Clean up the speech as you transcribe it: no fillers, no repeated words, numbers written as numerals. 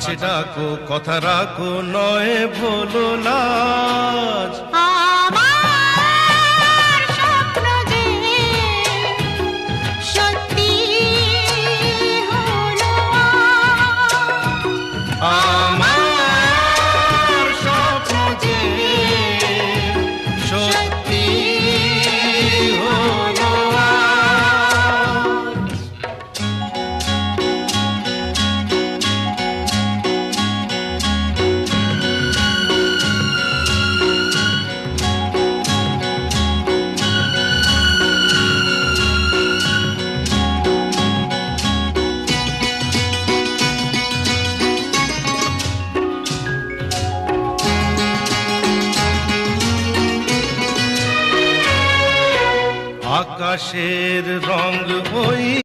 কাছে ডাকো, কথা রাখো, নয় ভুলো লাজ। আমার স্বপ্ন যে সত্যি হলো আমার স্বপ্ন যে সত্যি হলো আজ। আকাশের রং ওই